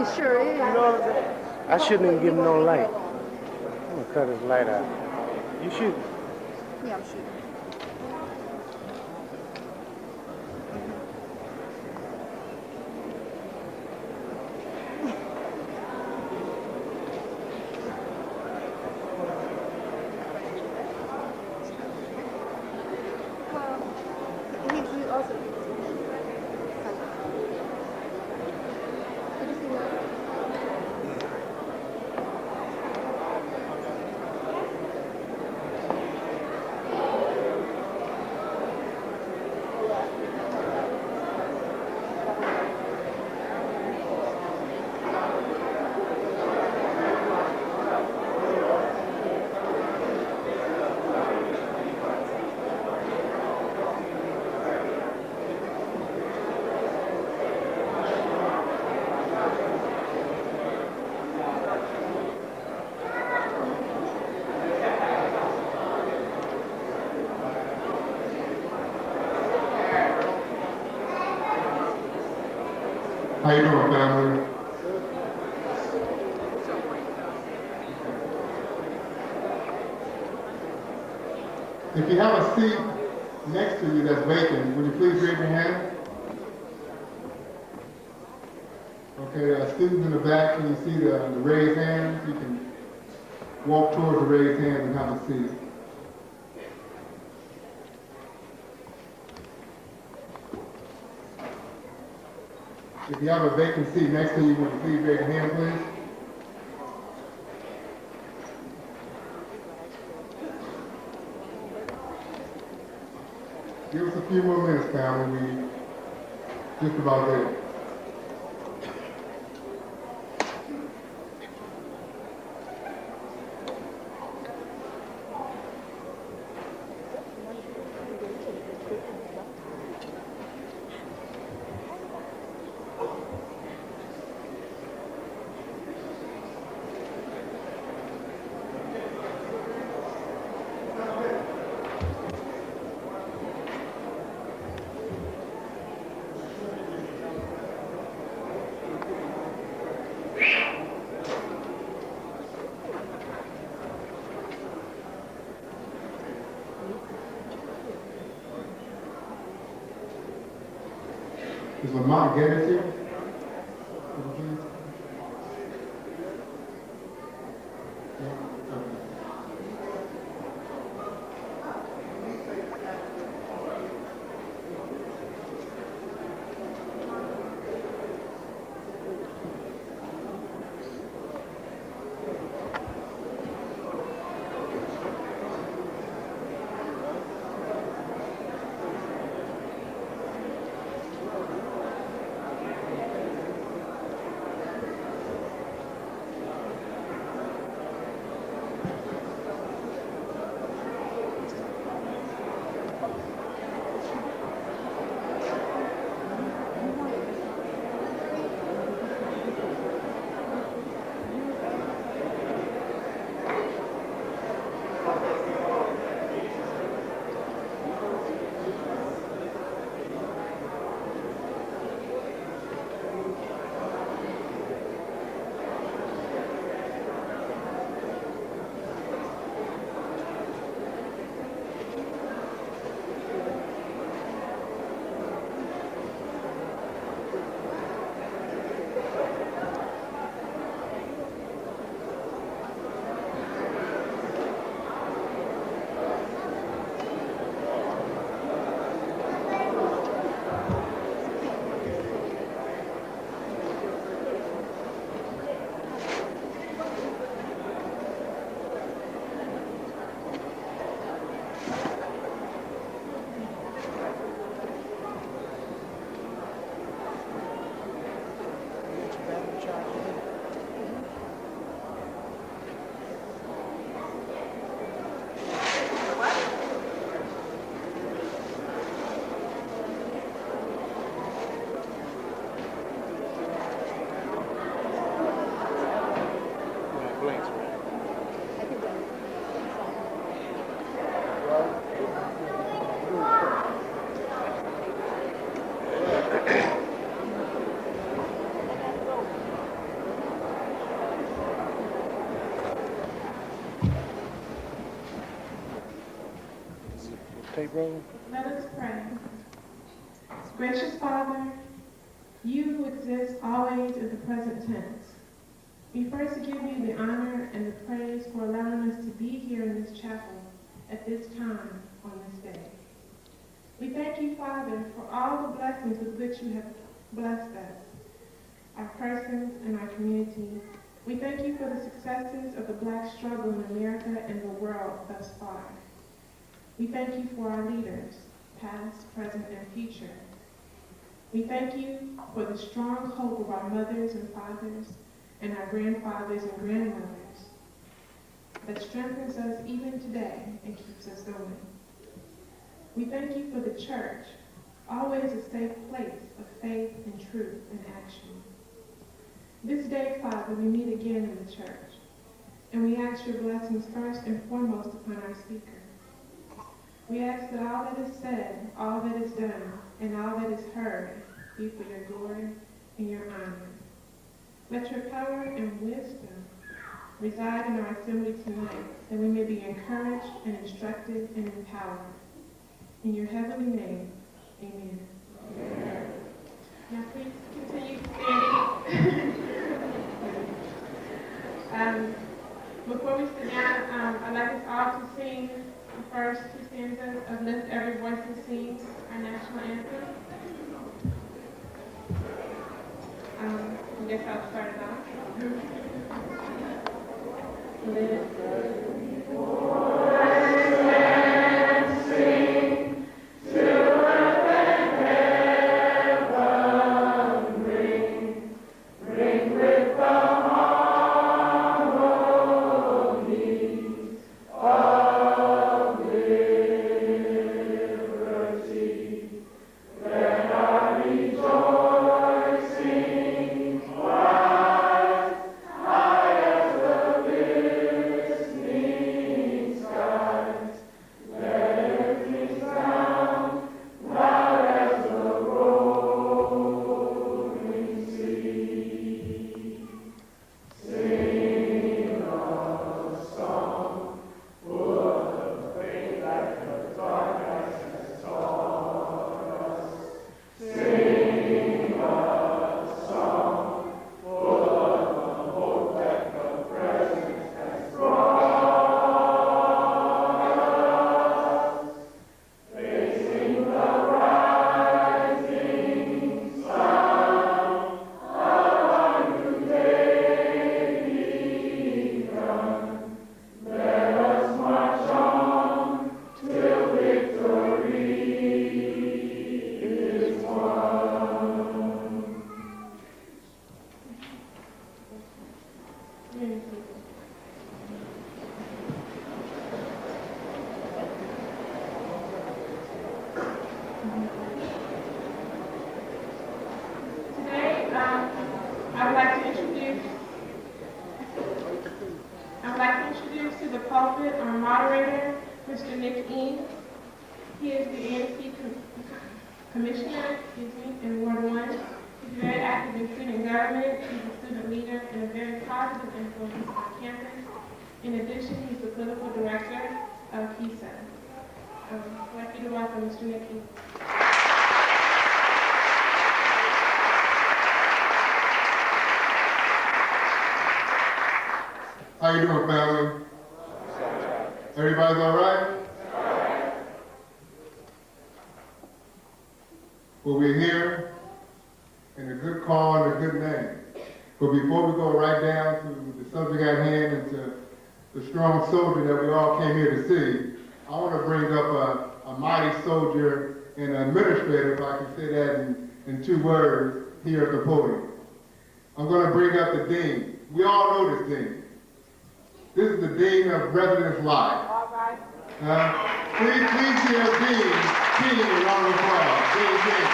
He sure is. You know what I'm saying? I shouldn't even give him no light. I'm gonna cut his light out. You should. Yeah, I'm shooting. He also. Did you see that? How you doing, family? If you have a seat next to you that's vacant, would you please raise your hand? Okay, students in the back, can you see the raised hands? You can walk towards the raised hands and have a seat. If you have a vacant seat next to you, would you please raise your hand, please? Give us a few more minutes, family. We just about there. Is Lamont Geddes here? Tape rolling? Let us pray. Gracious Father, you who exist always in the present tense, we first give you the honor and the praise for allowing us to be here in this chapel at this time on this day. We thank you, Father, for all the blessings with which you have blessed us, our persons and our community. We thank you for the successes of the Black struggle in America and the world thus far. We thank you for our leaders, past, present, and future. We thank you for the strong hope of our mothers and fathers and our grandfathers and grandmothers that strengthens us even today and keeps us going. We thank you for the church, always a safe place of faith and truth and action. This day, Father, we meet again in the church, and we ask your blessings first and foremost upon our speaker. We ask that all that is said, all that is done, and all that is heard be for your glory and your honor. Let your power and wisdom reside in our assembly tonight, that we may be encouraged and instructed and empowered. In your heavenly name, amen. Amen. Now please continue standing. Before we sit down, I'd like us all to sing the first two stanzas of Lift Every Voice and Sing, our national anthem. I guess I'll start it off. Lift every voice and sing, till earth and heaven ring with the How you doing, family? Everybody's all right? Well, we're here in a good call and a good name. But before we go right down to the subject at hand and to the strong soldier that we all came here to see, I want to bring up a mighty soldier and an administrator, if I can say that in 2 words, here at the podium. I'm going to bring up the dean. We all know this dean. This is the Dean of Residence Life. All right. Please give Dean a round of applause. Dean.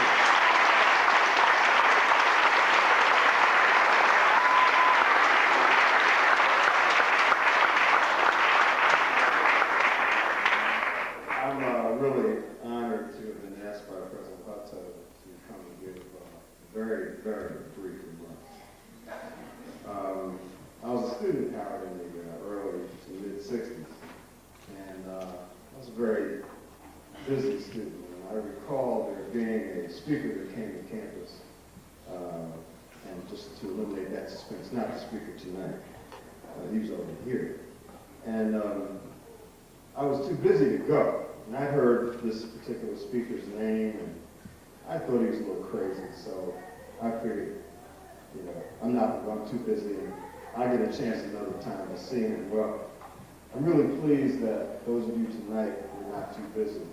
I'm really honored to have been asked by President Hutto to come and give a very, very brief remarks. I was a student at Howard in the early to mid-'60s, and I was a very busy student. And I recall there being a speaker that came to campus, and just to eliminate that suspense, not the speaker tonight, he was over here. And I was too busy to go. And I heard this particular speaker's name, and I thought he was a little crazy, so I figured, you know, I'm too busy, and I get a chance another time to see him. Well, I'm really pleased that those of you tonight were not too busy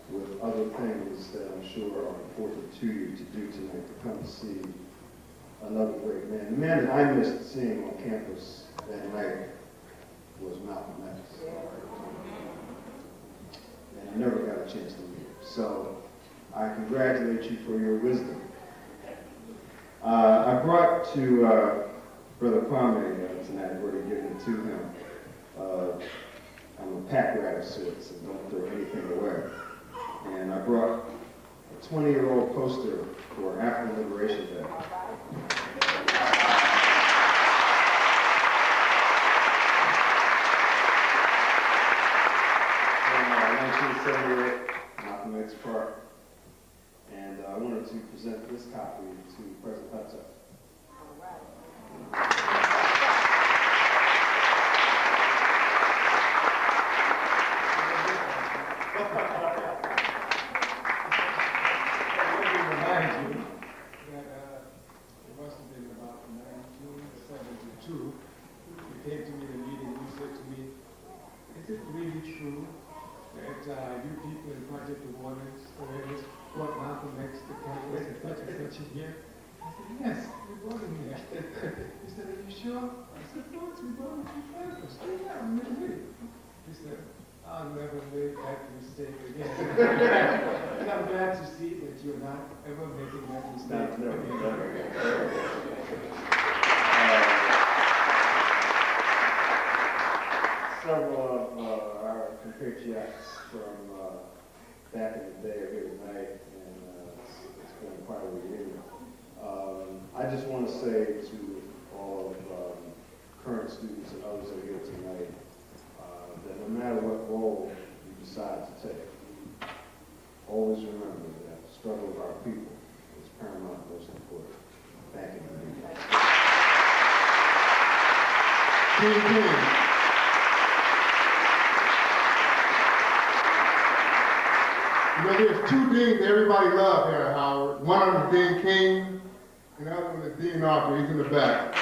with other things that I'm sure are important to you to do tonight, to come to see another great man. The man that I missed seeing on campus that night was Malcolm X. And I never got a chance to meet him. So I congratulate you for your wisdom. I brought to Brother Kwame tonight, I've already given it to him. I'm a pack rat of sorts, and don't throw anything away. And I brought a 20-year-old poster for African Liberation Day. From 1978, Malcolm X Park. And I wanted to present this copy to President Hudson. Yes, we brought him here. He said, are you sure? I said, of course, we brought him to campus. Oh, yeah, I'm really. He said, I'll never make that mistake again. And I'm glad to see that you're not ever making that mistake again. Several of our compatriots from back in the day are here tonight, and it's been quite a reunion. I just want to say to all of current students and others that are here tonight that no matter what role you decide to take, always remember that the struggle of our people is paramount and most important. Thank you. You know, there's two deans everybody loves here at Howard. One of them is Dean King, and the other one is Dean Arthur. He's in the back.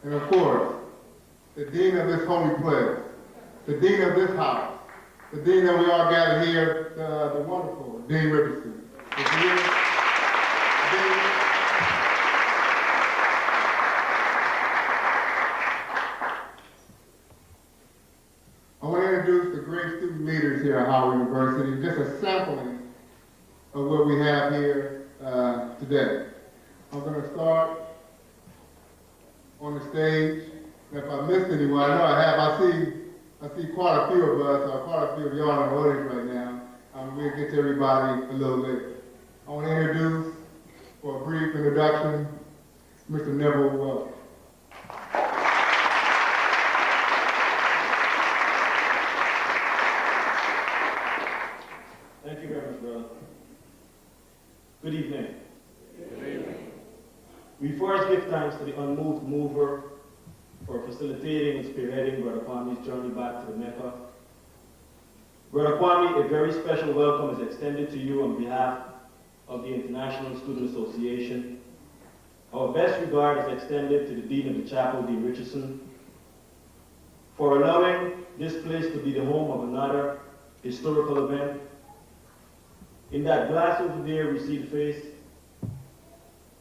And of course, the dean of this holy place, the dean of this house, the dean that we all gather here, the wonderful Dean Richardson. I want to introduce the great student leaders here at Howard University, just a sampling of what we have here today. I'm going to start on the stage. And if I missed anyone, I know I have. I see quite a few of us, or quite a few of y'all in the audience right now. We'll get to everybody a little later. I want to introduce, for a brief introduction, Mr. Neville Welch. Thank you very much, brother. Good evening. Good evening. We first give thanks to the unmoved mover for facilitating and spearheading Brother Kwame's journey back to the Meeca. Brother Kwame, a very special welcome is extended to you on behalf of the International Student Association. Our best regard is extended to the Dean of the Chapel, Dean Richardson, for allowing this place to be the home of another historical event. In that glass over there, we see the face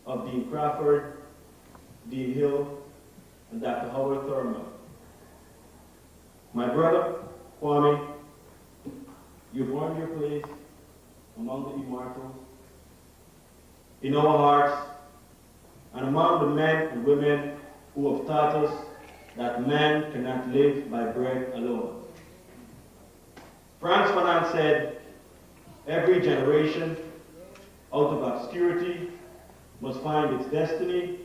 of Dean Crawford, Dean Hill, and Dr. Howard Thurman. My brother, Kwame, you've earned your place among the immortals, in our hearts, and among the men and women who have taught us that man cannot live by bread alone. Frantz Fanon said, every generation, out of obscurity, must find its destiny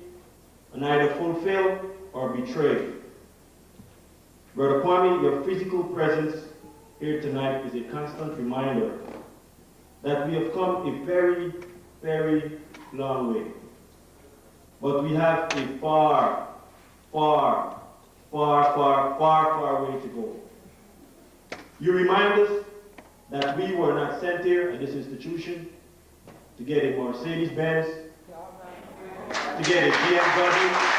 and either fulfill or betray. Brother Kwame, your physical presence here tonight is a constant reminder that we have come a very, very long way. But we have a far, far, far, far, far, far way to go. You remind us that we were not sent here at this institution to get a Mercedes-Benz, to get a BMW,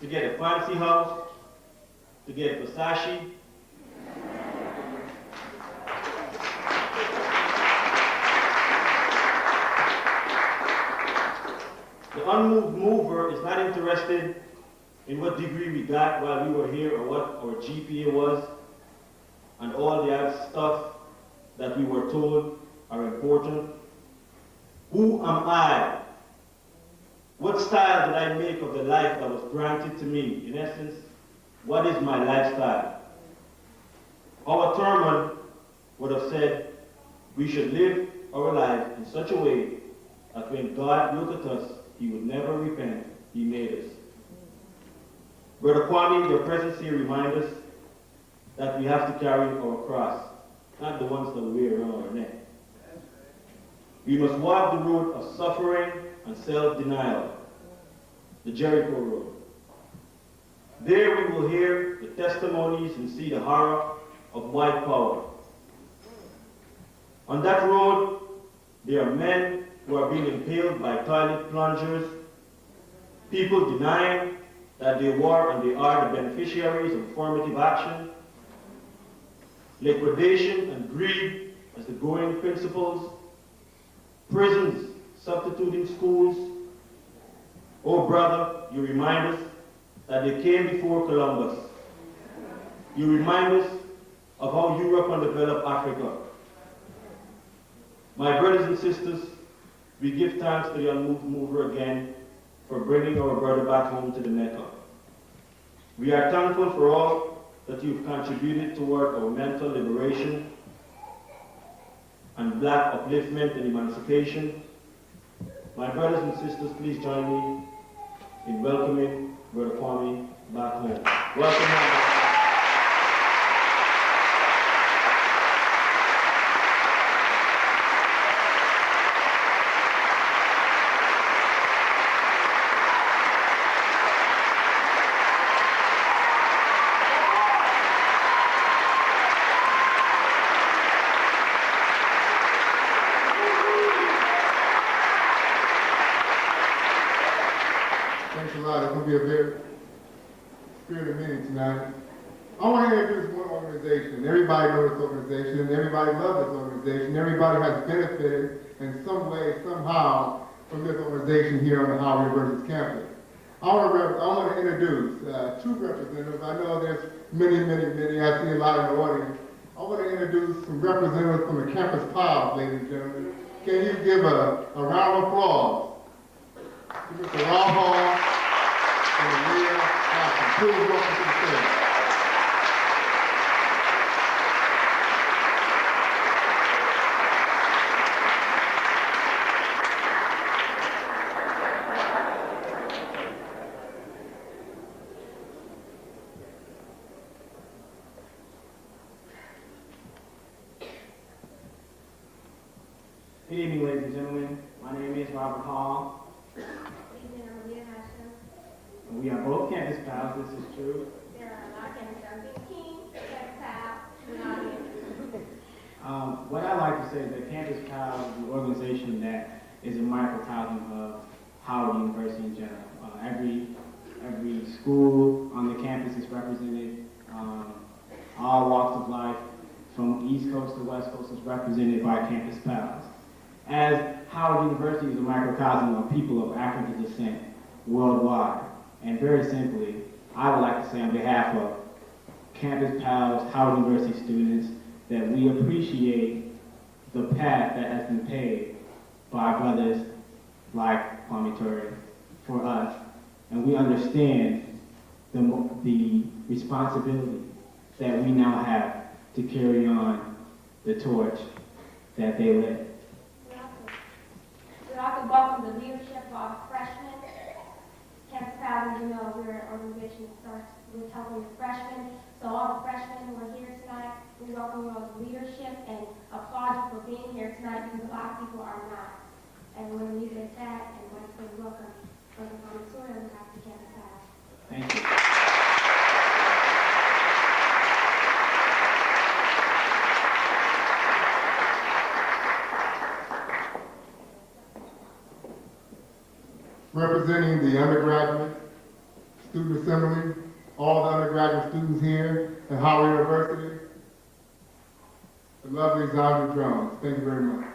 to get a fancy house, to get Versace. The unmoved mover is not interested in what degree we got while we were here or what our GPA was and all the other stuff that we were told are important. Who am I? What style did I make of the life that was granted to me? In essence, what is my lifestyle? Our Thurman would have said we should live our life in such a way that when God looked at us, he would never repent. He made us. Brother Kwame, your presence here reminds us that we have to carry our cross, not the ones that we wear around our neck. We must walk the road of suffering and self-denial, the Jericho road. There we will hear the testimonies and see the horror of white power. On that road, there are men who are being impaled by toilet plungers, people denying that they were and they are the beneficiaries of affirmative action, liquidation and greed as the going principles, prisons substituting schools. Oh brother, you remind us that they came before Columbus. You remind us of how Europe undeveloped Africa. My brothers and sisters, we give thanks to the unmoved mover again for bringing our brother back home to the Mecca. We are thankful for all that you've contributed toward our mental liberation and black upliftment and emancipation. My brothers and sisters, please join me in welcoming Brother Kwame back home. Welcome home. Thanks a lot. It's going to be a very spirited meeting tonight. I want to introduce one organization. Everybody knows this organization, and everybody loves this organization. Everybody has benefited in some way, somehow, from this organization here on the Howard University campus. I want to introduce two representatives. I know there's many. I see a lot in the audience. I want to introduce some representatives from the campus pals, ladies and gentlemen. Can you give a round of applause to Mr. Rob Hall and Maria Johnson? Please welcome to the stage. Good evening, ladies and gentlemen. My name is Robert Hall. And we are both campus pals, this is true. What I like to say is that Campus Pals is an organization that is a microcosm of Howard University in general. Every school on the campus is represented. All walks of life, from East Coast to West Coast, is represented by Campus Pals. As Howard University is a microcosm of people of African descent worldwide. And very simply, I would like to say on behalf of Campus Pals, Howard University students, that we appreciate the path that has been paved by brothers like Kwame Ture for us. And we understand the responsibility that we now have to carry on the torch that they lit. We'd also welcome the leadership of all the freshmen. Campus Pal, you know, we're an organization that starts with helping the freshmen. So all the freshmen who are here tonight, we welcome you all to leadership and applaud you for being here tonight because a lot of people are not. And we're going to leave it at that and want to say welcome Brother Kwame Ture on behalf of Campus Pal. Thank you. Representing the undergraduate student assembly, all the undergraduate students here at Howard University, the lovely Zandra Jones. Thank you very much.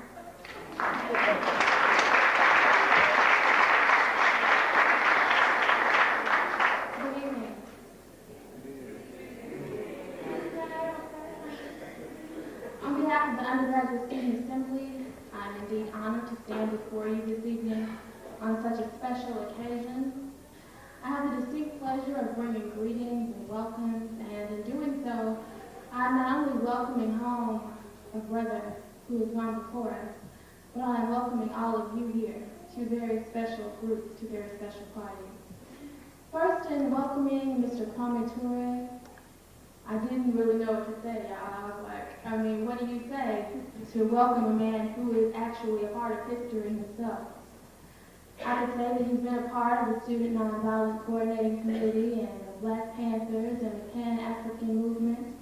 Good evening. On behalf of the undergraduate student assembly, I'm indeed honored to stand before you this evening on such a special occasion. I have the distinct pleasure of bringing greetings and welcomes, and in doing so, I'm not only welcoming home a brother who has gone before us, but I am welcoming all of you here to a very special group, to a very special party. First, in welcoming Mr. Kwame Ture, I didn't really know what to say, y'all. I was like, I mean, what do you say to welcome a man who is actually a part of history himself? I could say that he's been a part of the Student Nonviolent Coordinating Committee and the Black Panthers and the Pan-African Movement.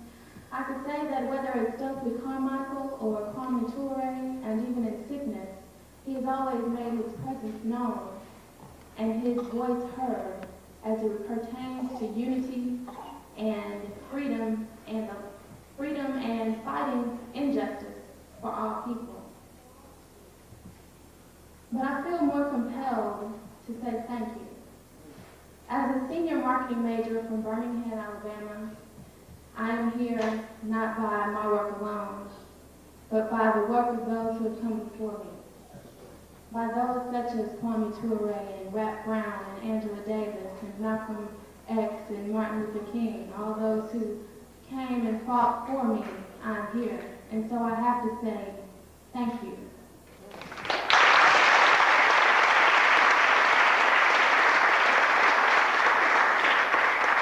I could say that whether it's Stokely Carmichael or Kwame Ture, and even in sickness, he has always made his presence known and his voice heard as it pertains to unity and freedom and fighting injustice for all people. But I feel more compelled to say thank you. As a senior marketing major from Birmingham, Alabama, I am here not by my work alone, but by the work of those who have come before me. By those such as Kwame Ture and Rap Brown and Angela Davis and Malcolm X and Martin Luther King, all those who came and fought for me, I'm here. And so I have to say thank you.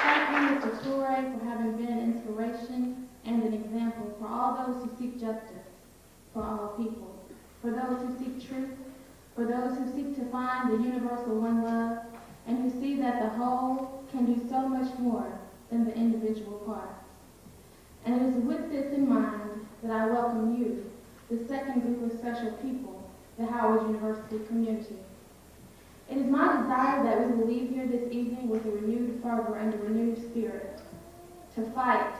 Thank you, Mr. Ture, for having been an inspiration and an example for all those who seek justice for all people, for those who seek truth, for those who seek to find the universal one love, and who see that the whole can do so much more than the individual parts. And it is with this in mind that I welcome you, the second group of special people, the Howard University community. It is my desire that we will leave here this evening with a renewed fervor and a renewed spirit to fight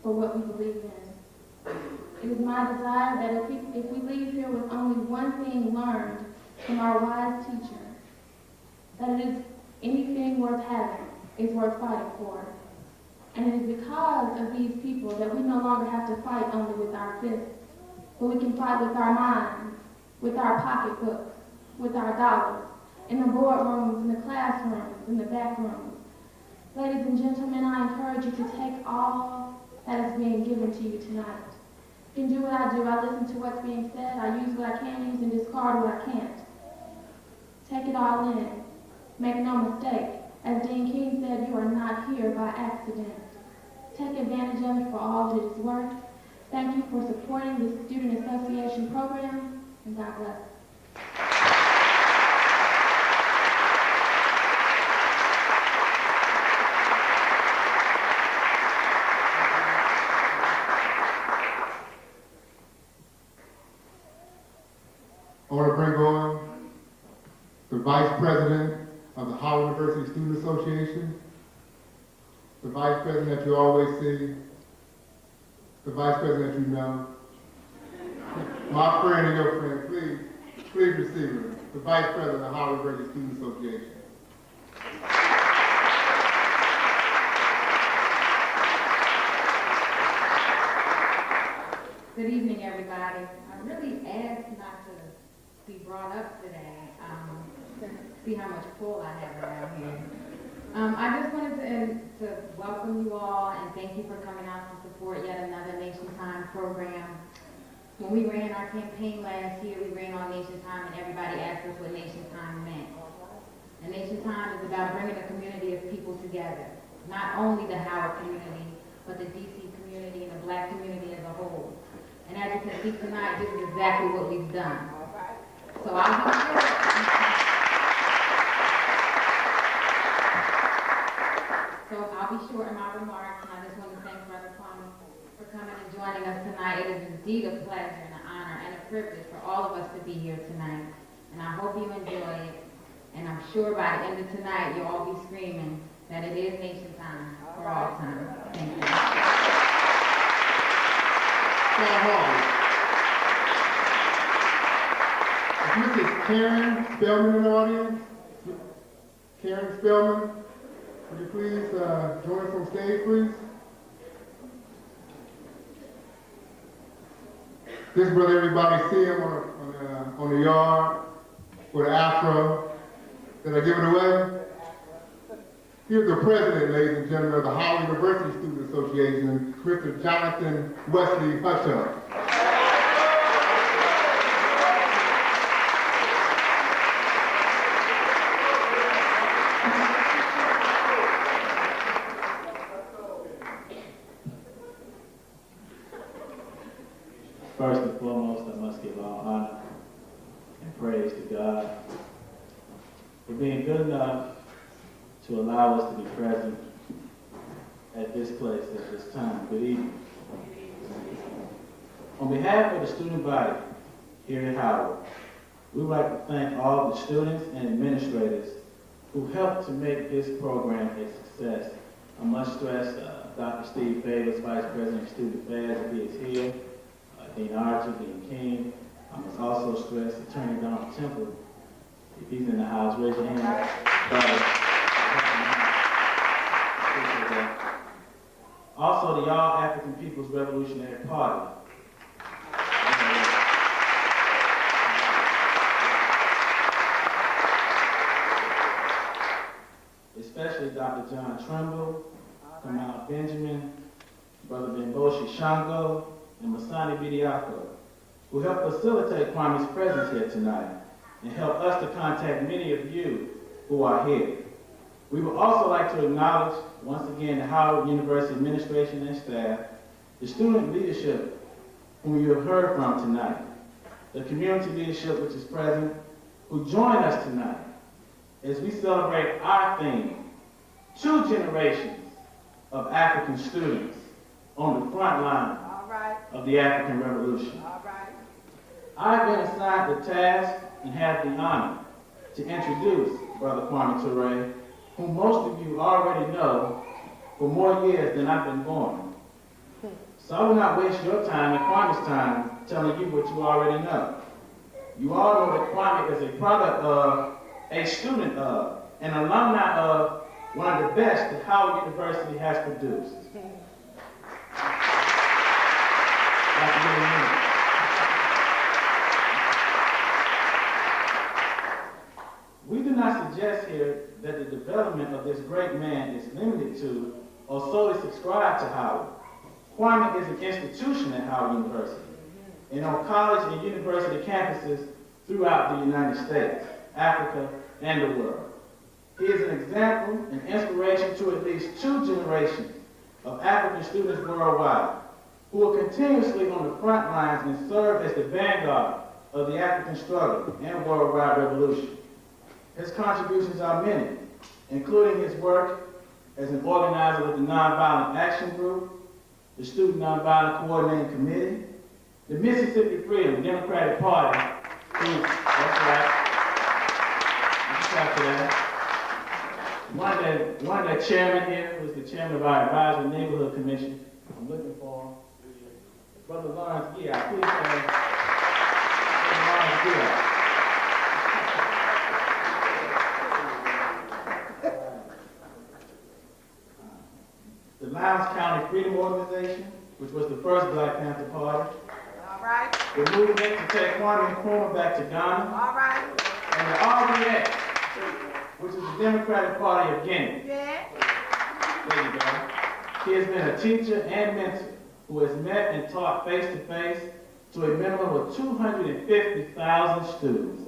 for what we believe in. It is my desire that if we leave here with only one thing learned from our wise teacher, that it is anything worth having is worth fighting for. And it is because of these people that we no longer have to fight only with our fists, but we can fight with our minds, with our pocketbooks, with our dollars, in the boardrooms, in the classrooms, in the back rooms. Ladies and gentlemen, I encourage you to take all that is being given to you tonight. You can do what I do. I listen to what's being said. I use what I can use and discard what I can't. Take it all in. Make no mistake. As Dean King said, you are not here by accident. Take advantage of it for all that it is worth. Thank you for supporting the Student Association program, and God bless. I want to bring on the Vice President of the Howard University Student Association, the Vice President that you always see, the Vice President that you know, my friend and your friend, please receive her, the Vice President of the Howard University Student Association. Good evening, everybody. I really asked not to be brought up today. See how much pull I have around here. I just wanted to welcome you all and thank you for coming out to support yet another program. When we ran our campaign last year, we ran on Nation Time, and everybody asked us what Nation Time meant. And Nation Time is about bringing a community of people together, not only the Howard community, but the DC community and the Black community as a whole. And as you can see tonight, this is exactly what we've done. So I'll be short. So I'll be short in my remarks, and I just want to thank Brother Kwame for coming and joining us tonight. It is indeed a pleasure and an honor and a privilege for all of us to be here tonight. And I hope you enjoy it. And I'm sure by the end of tonight, you'll all be screaming that it is Nation Time for all time. Thank you. Is Mrs. Karen Spellman in the audience? Karen Spellman, would you please join us on stage, please? This brother, everybody see him on the yard with an afro. Did I give it away? Here's the president, ladies and gentlemen, of the Howard University Student Association, Mr. Jonathan Wesley Hutchell. First and foremost, I must give all honor and praise to God for being good enough to allow us to be present at this place at this time. Good evening. On behalf of the student body here at Howard, we would like to thank all the students and administrators who helped to make this program a success. I must stress Dr. Steve Favors, Vice President of Student Affairs, if he is here, Dean Archer, Dean King. I must also stress Attorney Donald Temple, if he's in the house. Raise your hand. Also, the All African People's Revolutionary Party. Especially Dr. John Trimble, Kamal Benjamin, Brother Bimboshi Shango, and Masani Bidiako, who helped facilitate Kwame's presence here tonight and help us to contact many of you who are here. We would also like to acknowledge, once again, the Howard University administration and staff, the student leadership whom you have heard from tonight, the community leadership which is present, who join us tonight as we celebrate our theme, 2 generations of African students on the front line of the African Revolution. I've been assigned the task and have the honor to introduce Brother Kwame Ture, whom most of you already know for more years than I've been born. So I will not waste your time and Kwame's time telling you what you already know. You all know that Kwame is a product of, a student of, an alumni of one of the best that Howard University has produced. We do not suggest here that the development of this great man is limited to or solely subscribed to Howard. Kwame is an institution at Howard University and on college and university campuses throughout the United States, Africa, and the world. He is an example and inspiration to at least 2 generations of African students worldwide who are continuously on the front lines and serve as the vanguard of the African struggle and worldwide revolution. His contributions are many, including his work as an organizer with the Nonviolent Action Group, the Student Nonviolent Coordinating Committee, the Mississippi Freedom Democratic Party, that's right, after that. One of the chairmen here was the chairman of our Advisory Neighborhood Commission. I'm looking for him. Brother Lawrence Gill, please stand. Lawrence Gill. The Lowndes County Freedom Organization, which was the first Black Panther Party. All right. The movement to take Kwame Nkrumah back to Ghana. All right. And the RBA, which is the Democratic Party of Guinea. Yeah. There you go. He has been a teacher and mentor who has met and taught face-to-face to a minimum of 250,000 students,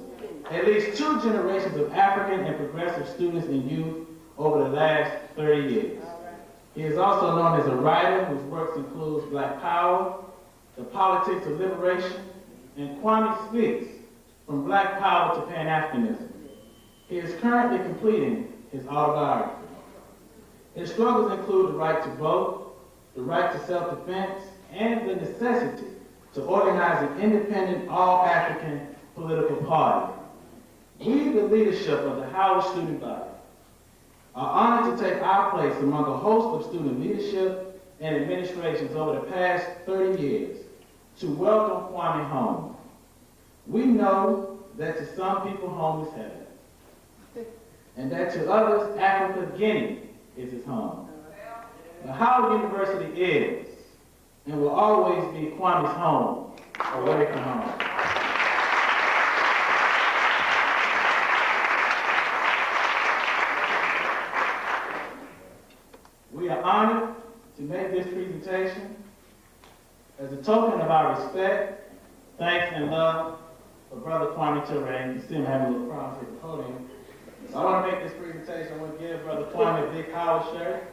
at least 2 generations of African and progressive students and youth over the last 30 years. He is also known as a writer whose works includes Black Power, The Politics of Liberation, and Kwame Speaks, From Black Power to Pan-Africanism. He is currently completing his autobiography. His struggles include the right to vote, the right to self-defense, and the necessity to organize an independent, all-African political party. We, the leadership of the Howard student body, are honored to take our place among a host of student leadership and administrations over the past 30 years to welcome Kwame home. We know that to some people home is heaven, and that to others Africa, Guinea is his home. But Howard University is and will always be Kwame's home, away from home. We are honored to make this presentation as a token of our respect, thanks, and love for Brother Kwame Ture. You see him having a little problem with the podium. So I want to make this presentation. I want to give Brother Kwame a big Howard shirt.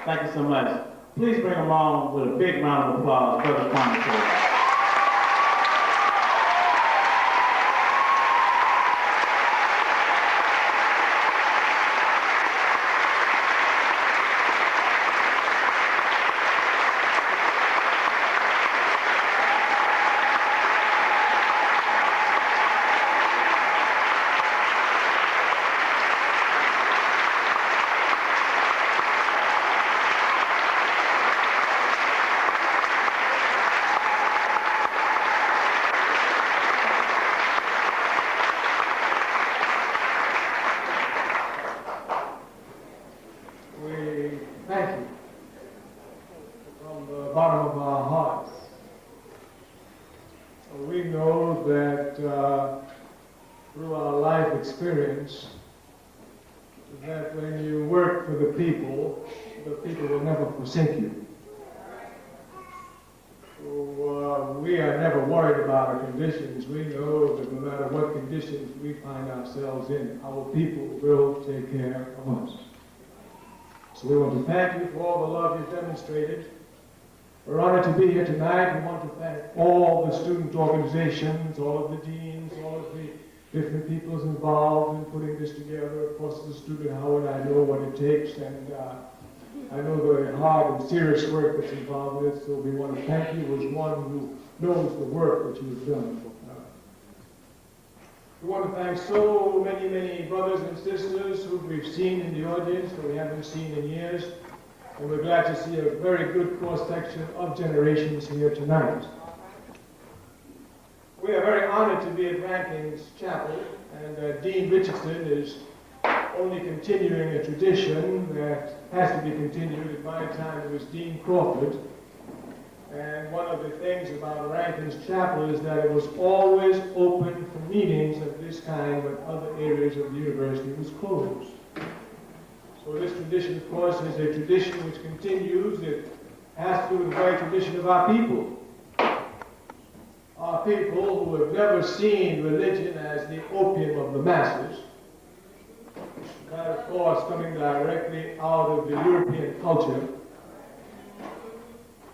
Thank you so much. Please bring him on with a big round of applause, Brother Kwame Ture. Thank you from the bottom of our hearts. We know that through our life experience, that when you work for the people will never forsake you. So we are never worried about our conditions. We know that no matter what conditions we find ourselves in, our people will take care of us. So we want to thank you for all the love you've demonstrated. We're honored to be here tonight. We want to thank all the student organizations, all of the deans, all of the different peoples involved in putting this together. Of course, as a student at Howard, I know what it takes, and I know the hard and serious work that's involved with it. So we want to thank you as one who knows the work that you've done. We want to thank so many, many brothers and sisters who we've seen in the audience that we haven't seen in years. And we're glad to see a very good cross-section of generations here tonight. We are very honored to be at Rankins Chapel, and Dean Richardson is only continuing a tradition that has to be continued. At my time, it was Dean Crawford. And one of the things about Rankins Chapel is that it was always open for meetings of this kind when other areas of the university was closed. So this tradition, of course, is a tradition which continues. It has to do with the very tradition of our people. Our people who have never seen religion as the opium of the masses. That, of course, coming directly out of the European culture.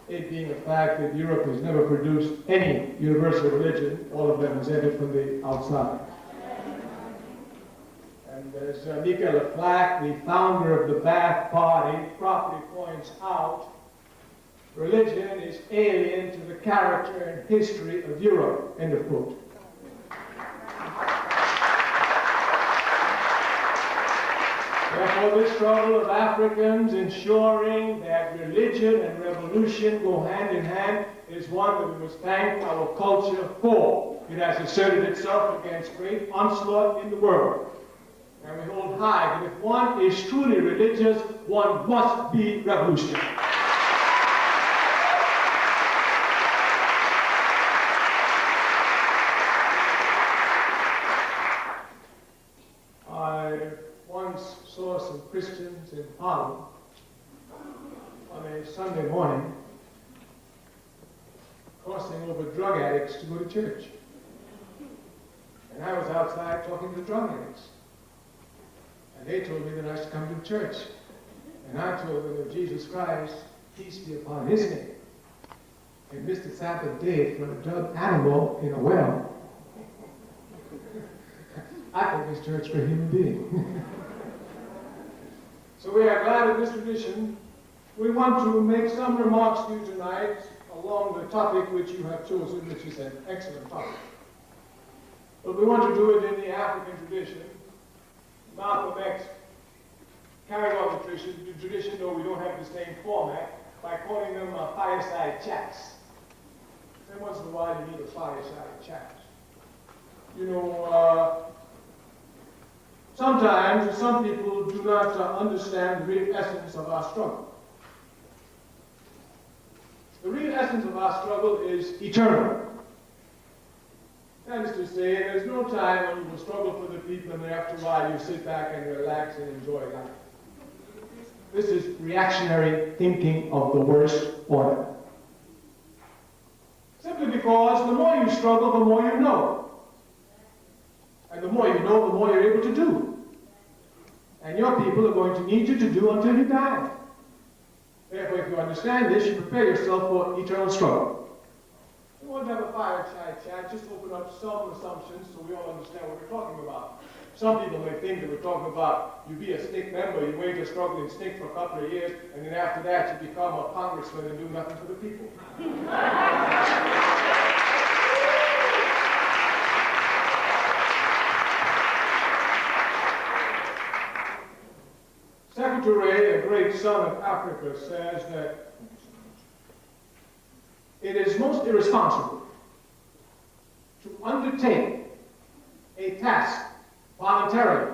It being a fact that Europe has never produced any universal religion, all of them has entered from the outside. And as Meeca Howard, the founder of the Ba'ath Party, properly points out, religion is alien to the character and history of Europe, end of quote. Therefore, this struggle of Africans ensuring that religion and revolution go hand in hand is one that we must thank our culture for. It has asserted itself against great onslaught in the world. And we hold high that if one is truly religious, one must be revolutionary. Christians in Harlem on a Sunday morning crossing over drug addicts to go to church. And I was outside talking to drug addicts. And they told me that I should come to church. And I told them of Jesus Christ, peace be upon his name, and missed the Sabbath day for a drug animal in a well. I think it's church for a human being. So we are glad of this tradition. We want to make some remarks to you tonight along the topic which you have chosen, which is an excellent topic. But we want to do it in the African tradition. Malcolm X carried on the tradition, though we don't have the same format, by calling them fireside chats. Every once in a while you need a fireside chat. You know, sometimes some people do not understand the real essence of our struggle. The real essence of our struggle is eternal. That is to say, there's no time when you will struggle for the people and then after a while you sit back and relax and enjoy life. This is reactionary thinking of the worst order. Simply because the more you struggle, the more you know. And the more you know, the more you're able to do. And your people are going to need you to do until you die. Therefore, if you understand this, you prepare yourself for eternal struggle. We want to have a fireside chat, just open up some assumptions so we all understand what we're talking about. Some people may think that we're talking about you be a SNCC member, you wage a struggle in SNCC for a couple of years, and then after that you become a congressman and do nothing for the people. Meeca Ture, a great son of Africa, says that it is most irresponsible to undertake a task voluntarily,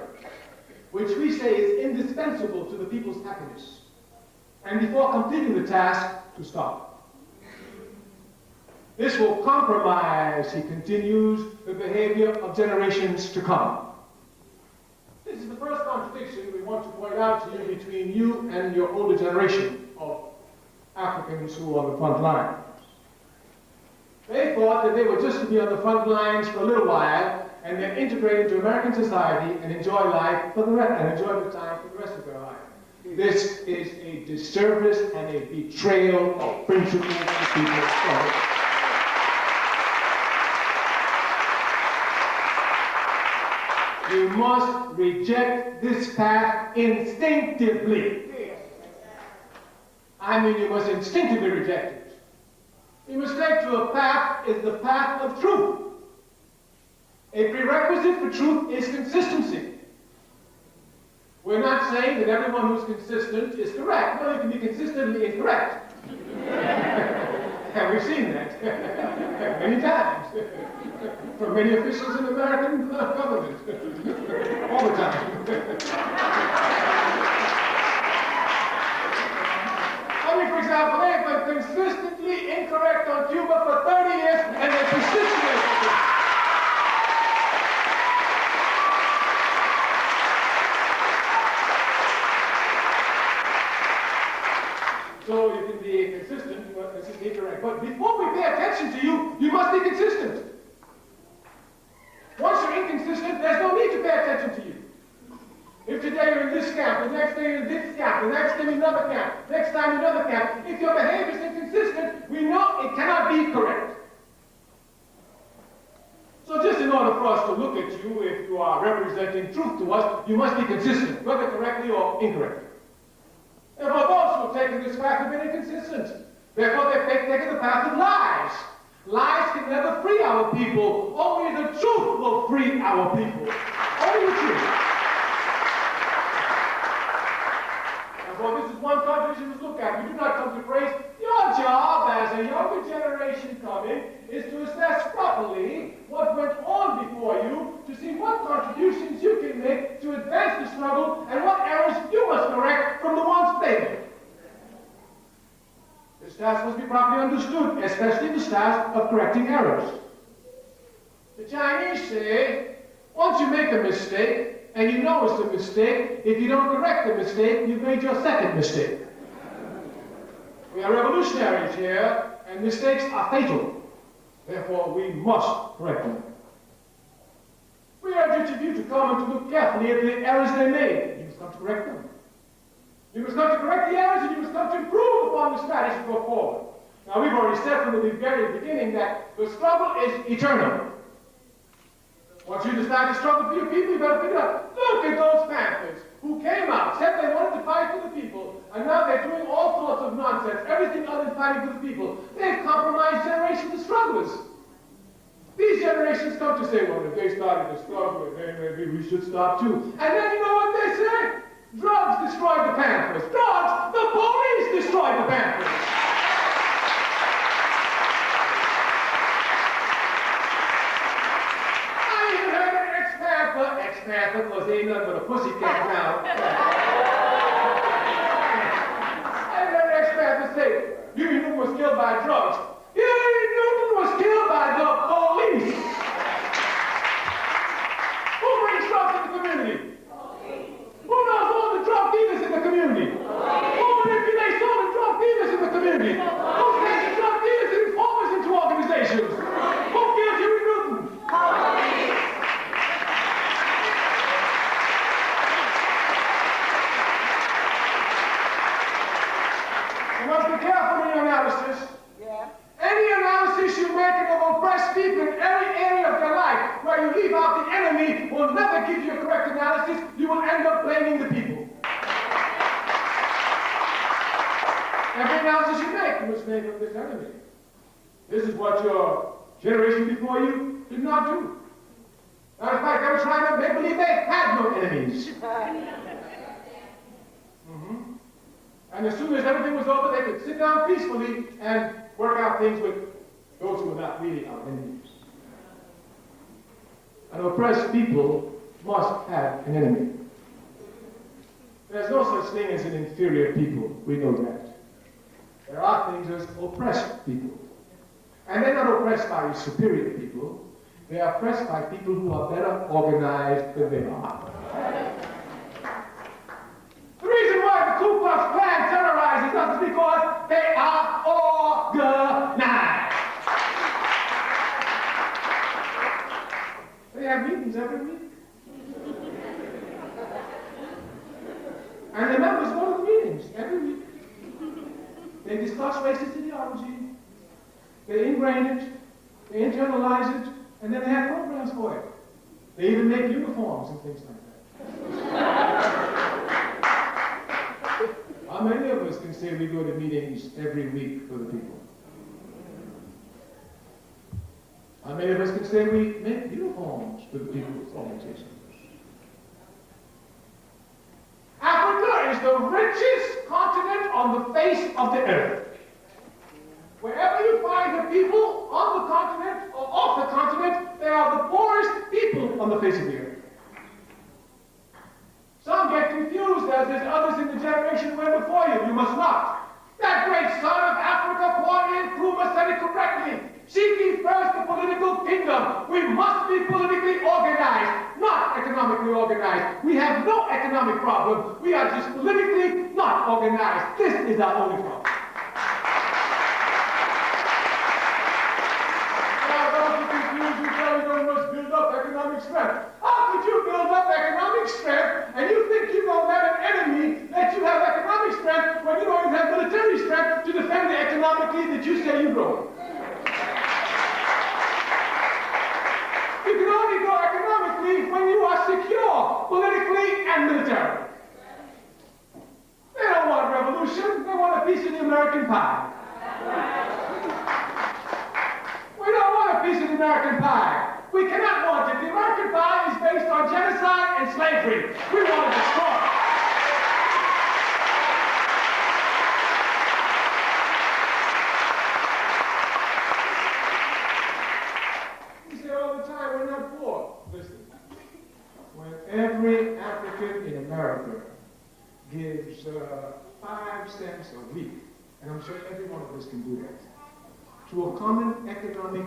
which we say is indispensable to the people's happiness, and before completing the task, to stop. This will compromise, he continues, the behavior of generations to come. This is the first contradiction we want to point out to you between you and your older generation of Africans who are on the front line. They thought that they were just to be on the front lines for a little while and then integrate into American society and enjoy life for the rest, and enjoy the time for the rest of their life. This is a disservice and a betrayal of principles to people. You must reject this path instinctively. I mean, you must instinctively reject it. The mistake to a path is the path of truth. A prerequisite for truth is consistency. We're not saying that everyone who's consistent is correct. No, you can be consistently incorrect. And we've seen that many times from many officials in American government. All the time. I mean, for example, they have been consistently incorrect on Cuba for 30 years, and they're persistently. So you can be consistent, but consistently incorrect. But before we pay attention to you, you must be consistent. Once you're inconsistent, there's no need to pay attention to you. If today you're in this camp, the next day you're in this camp, the next day in another camp, next time another camp, if your behavior is inconsistent, we know it cannot be correct. So just in order for us to look at you, if you are representing truth to us, you must be consistent, whether correctly or incorrectly. Therefore, those who have taken this path have been inconsistent. Therefore, they've taken the path of lies. Lies can never free our people. Only the truth will free our people. Only the truth. Therefore, this is one contradiction to look at. We do not come to praise. Your job as a younger generation coming is to assess properly what went on before you, to see what contributions you can make to advance the struggle and what errors you must correct from the ones they made. This task must be properly understood, especially the task of correcting errors. The Chinese say, once you make a mistake, And you know it's a mistake. If you don't correct the mistake, you've made your second mistake. We are revolutionaries here, and mistakes are fatal. Therefore, we must correct them. We urge each of you to come and to look carefully at the errors they made. You must come to correct them. You must come to correct the errors, and you must come to improve upon the strategy to go forward. Now, we've already said from the very beginning that the struggle is eternal. Once you decide to struggle for your people, you better pick it up. Look at those pamphlets who came out, said they wanted to fight for the people, and now they're doing all sorts of nonsense, everything other than fighting for the people. They've compromised generations of strugglers. These generations come to say, well, if they started the struggle, then maybe we should stop too. And then you know what they say? Drugs destroyed the pamphlets. Drugs? The police destroyed the pamphlets. Ex-panther, because they ain't nothing but a pussycat now. I heard an ex-panther say, Huey Newton was killed by drugs. Huey Newton was killed by the police. Who brings drugs in the community? Who knows all the drug dealers in the community? Who manipulates all the drug dealers in the community? Who sends the drug dealers and informers into organizations? Who kills Huey Newton? You must be careful in your analysis. Yeah. Any analysis you make of oppressed people in every area of their life where you leave out the enemy will never give you a correct analysis. You will end up blaming the people. Every analysis you make, you must make of this enemy. This is what your generation before you did not do. Matter of fact, they were trying to make believe they had no enemies. And as soon as everything was over, they could sit down peacefully and work out things with those who were not really our enemies. An oppressed people must have an enemy. There's no such thing as an inferior people. We know that. There are things as oppressed people. And they're not oppressed by superior people. They are oppressed by people who are better organized than they are. The reason why the Ku Klux Klan terrorizes us is because they are organized. They have meetings every week. And the members go to the meetings every week. They discuss racist ideology. They ingrain it. They internalize it. And then they have programs for it. They even make uniforms and things like that. How many of us can say we go to meetings every week for the people? How many of us can say we make uniforms for the people's organizations? Africa is the richest continent on the face of the earth. Wherever you find the people on the continent or off the continent, they are the poorest people on the face of the earth. Some get confused as there's others in the generation who went before you. You must not. That great son of Africa, Kwame Ture, said it correctly. Seek ye first the political kingdom. We must be politically organized, not economically organized. We have no economic problem. We are just politically not organized. This is our only problem. Now, those who confuse you tell you we must build up economic strength. How could you build up economic strength and you think you don't let an enemy let you have economic strength when you don't even have military strength to defend the economically that you say you grow? You can only grow economically when you are secure, politically and militarily. They don't want revolution, they want a piece of the American pie. We don't want a piece of the American pie. We cannot want it. The American pie is based on genocide and slavery. We want to destroy it. We say all the time, we're not poor. Listen, when every African in America gives 5 cents a week, and I'm sure every one of us can do that, to a common economic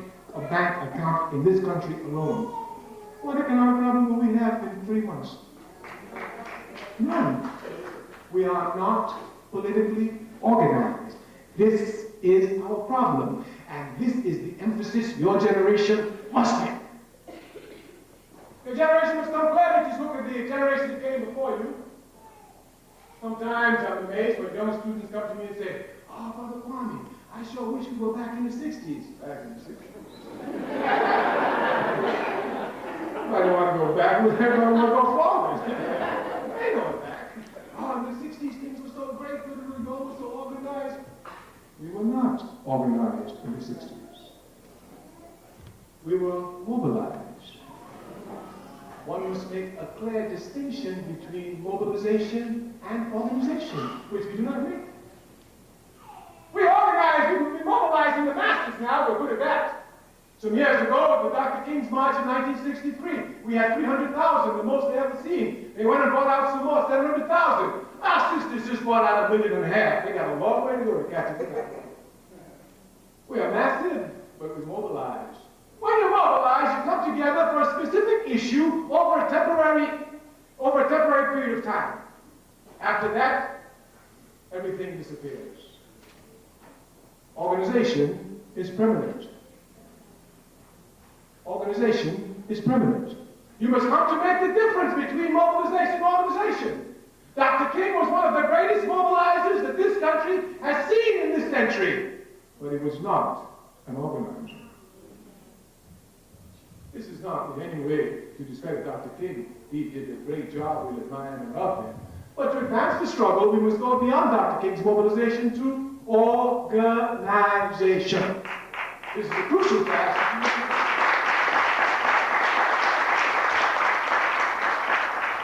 bank account in this country alone, what economic problem will we have in 3 months? None. We are not politically organized. This is our problem, and this is the emphasis your generation must make. Your generation must come clearly. Just look at the generation that came before you. Sometimes I'm amazed when young students come to me and say, "Oh, Brother Kwame, I sure wish we were back in the 60s. Back in the 60s. I don't want to go backwards, I don't want to go forward. I ain't going back. Oh, in the 60s things were so great, politically we were so organized. We were not organized in the 60s. We were mobilized. One must make a clear distinction between mobilization and organization, which we do not make. We organized, we mobilizing the masses now, we're good at that. Some years ago, at the Dr. King's March in 1963, we had 300,000, the most they ever seen. They went and brought out some more, 700,000. Our sisters just brought out 1.5 million. They got a long way to go to catch up. We are massive, but we mobilize. When you mobilize, you come together for a specific issue over a temporary period of time. After that, everything disappears. Organization is permanent. Organization is permanent. You must come to make the difference between mobilization and organization. Dr. King was one of the greatest mobilizers that this country has seen in this century, but he was not an organizer. This is not in any way to discredit Dr. King. He did a great job. We admire and love him. But to advance the struggle, we must go beyond Dr. King's mobilization to organization. This is a crucial task.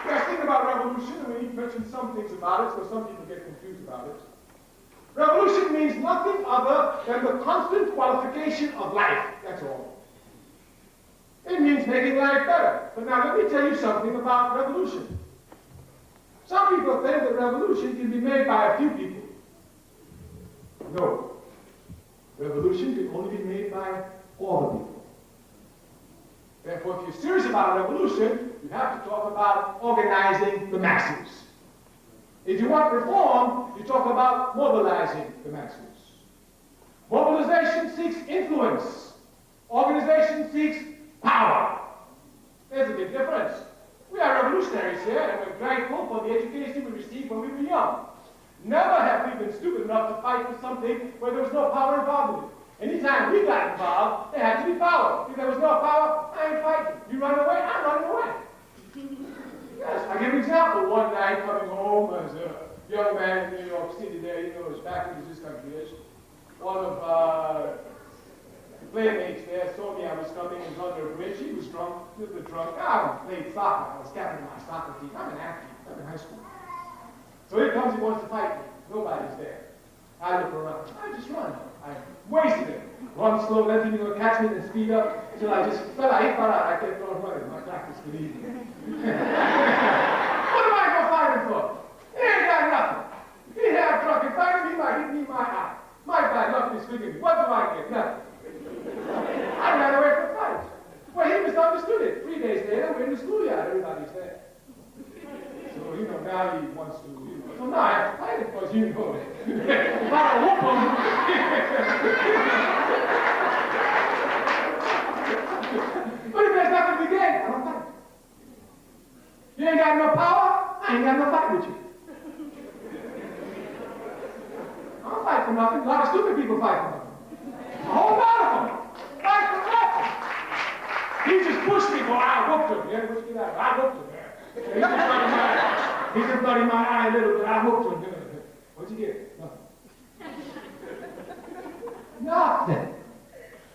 We are thinking about revolution, and we need to mention some things about it, so some people get confused about it. Revolution means nothing other than the constant qualification of life. That's all. It means making life better. But now let me tell you something about revolution. Some people think that revolution can be made by a few people. No. Revolution can only be made by all the people. Therefore, if you're serious about a revolution, you have to talk about organizing the masses. If you want reform, you talk about mobilizing the masses. Mobilization seeks influence. Organization seeks power. There's a big difference. We are revolutionaries here, and we're grateful for the education we received when we were young. Never have we been stupid enough to fight for something where there was no power involved in it. Anytime we got involved, there had to be power. If there was no power, I ain't fighting. You run away, I'm running away. Yes, I'll give you an example. One night, coming home as a young man in New York City there, you know, as back in this country is, one of playmates there saw me. I was coming, and was under a bridge. He was drunk, a little bit drunk. I played soccer. I was captain of my soccer team. I'm an athlete. I'm in high school. So here comes, he wants to fight me. Nobody's there. I look around. I just run. I wasted it. Run slow, let him catch me and speed up until I just fell out. I kept on running. My practice could easy. What am I going to fight him for? He ain't got nothing. He half drunk and fighting me, might hit me in my eye. My bad luck is figuring. What do I get? Nothing. I ran away from the fight. Well, he misunderstood it. 3 days later, we're in the schoolyard. Everybody's there. So, now he wants to, So now I have to fight it because if I whoop him. But if there's nothing to gain, I don't fight. You ain't got no power, I ain't got no fight with you. I don't fight for nothing. A lot of stupid people fight for nothing. A whole lot of them. Fight for nothing. He just pushed me, boy. I whooped him. Yeah, pushed me that. I whooped him. He just bloody my eye a little bit. I whooped him. What'd you get? Nothing. Nothing.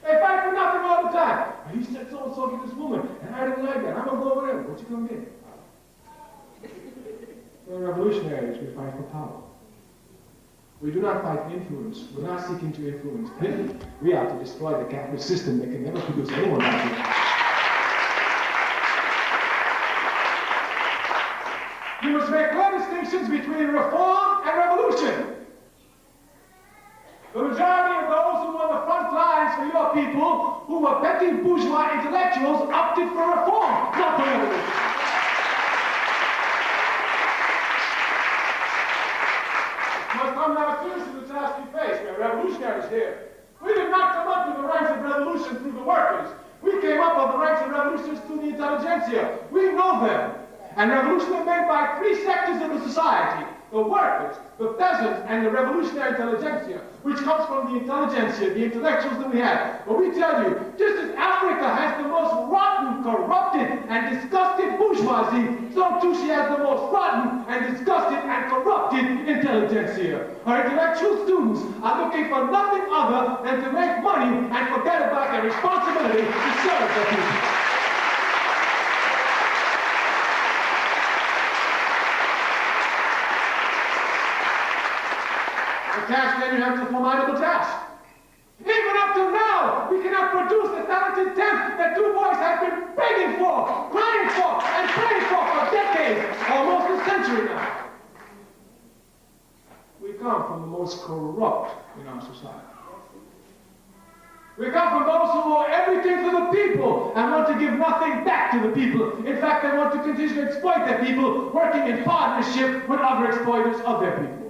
They fight for nothing all the time. He said so-and-so to this woman, and I didn't like that. I'm going to go over there. What you going to get? We're revolutionaries. We fight for power. We do not fight for influence. We're not seeking to influence anything. We are to destroy the capitalist system that can never produce anyone like it. You must make clear distinctions between reform and revolution. The majority of those who were on the front lines for your people, who were petty bourgeois intellectuals, opted for reform, not for revolution. workers here. We did not come up through the ranks of revolution through the workers. We came up on the ranks of revolutions through the intelligentsia. We know them. And revolution is made by three sectors of the society: the workers, the peasants, and the revolutionary intelligentsia, which comes from the intelligentsia, the intellectuals that we have. But we tell you, just as Africa has the most rotten, corrupted, and disgusted bourgeoisie, so too she has the most rotten and disgusted and corrupted intelligentsia. Our intellectual students are looking for nothing other than to make money and forget about their responsibility to serve their people. Task, then you have to formidable task. Even up to now, we cannot produce the talented tenth that Du Bois have been begging for, crying for, and praying for decades, almost a century now. We come from the most corrupt in our society. We come from those who owe everything to the people and want to give nothing back to the people. In fact, they want to continue to exploit their people, working in partnership with other exploiters of their people.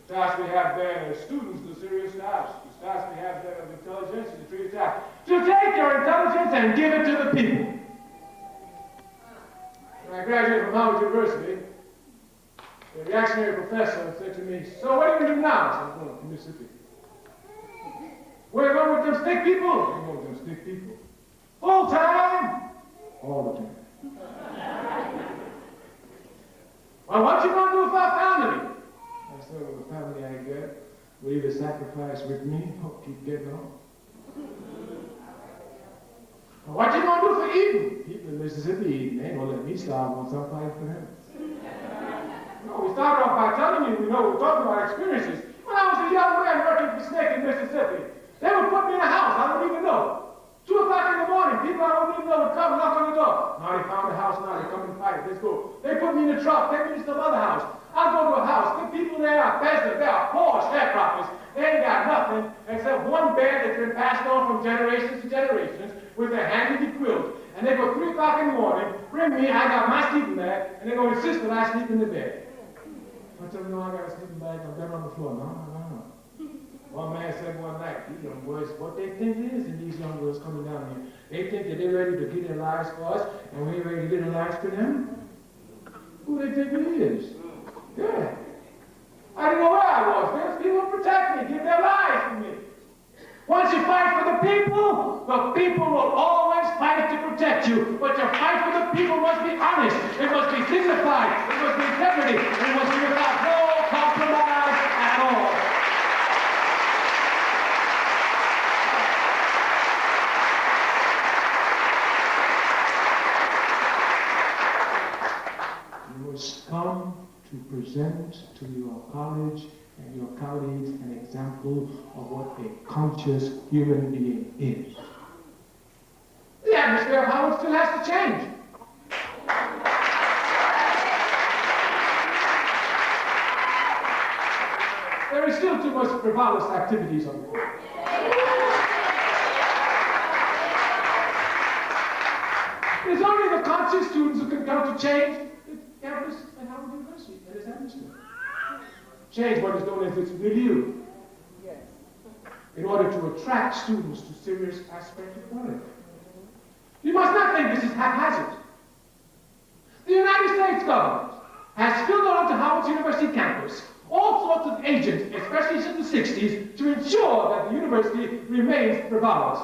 The task we have there as students, the serious task. The task we have there of intelligence is the serious task. To take your intelligence and give it to the people. When I graduated from Howard University, the reactionary professor said to me, "So what are you going to do now?" I said, "I'm going to Mississippi." "We're going with them stick people." "I'm going with them stick people." "Full time?" "All the time." "Well, what you going to do with our family?" I said, "Well, the family I get will either sacrifice with me or keep getting on." "Well, what you going to do for Eden?" "People in Mississippi eating. They ain't going to let me starve on some fight for them." No, we started off by telling you, we're talking about experiences. When I was a young man working for Snake in Mississippi, they would put me in a house I wouldn't even know. 2 o'clock in the morning, people I wouldn't even know would come knock on the door. "Now they found the house, now they come and fight, let's go." They put me in a truck, take me to some other house. I go to a house, the people there are peasants, they are poor sharecroppers. They ain't got nothing except one bed that's been passed on from generations to generations with their handy quilt. And they go 3 o'clock in the morning, bring me, I got my sleeping bag, and they're going to insist that I sleep in the bed. I tell them, "No, I got a sleeping bag, I'm better on the floor." No. One man said one night, "These young boys, what they think it is in these young girls coming down here, they think that they're ready to get their lives for us, and we ain't ready to get our lives for them. Who they think it is?" Yeah. I didn't know where I was. There's people who protect me, give their lives for me. Once you fight for the people will always fight to protect you. But your fight for the people must be honest. It must be dignified. It must be integrity. It must be without no compromise at all. You must come to present to your college and your colleagues an example of what a conscious human being is. The atmosphere of Howard still has to change. There is still too much frivolous activities on the board. It's only the conscious students who can come to change the campus at Howard University and its atmosphere. Change what is known as its milieu, in order to attract students to serious aspects of learning. You must not think this is haphazard. The United States government has filled onto Howard University campus all sorts of agents, especially since the 60s, to ensure that the university remains frivolous.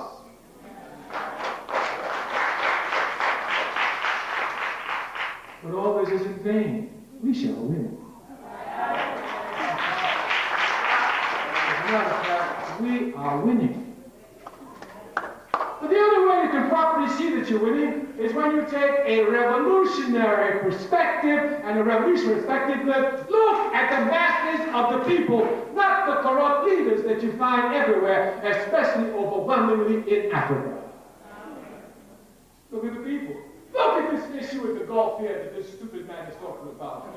But all this is in vain. We shall win. As a matter of fact, we are winning. But the only way you can properly see that you're winning is when you take a revolutionary perspective, and a revolutionary perspective look at the masses of the people, not the corrupt leaders that you find everywhere, especially overwhelmingly in Africa. Look at the people. Look at this issue with the Gulf here that this stupid man is talking about.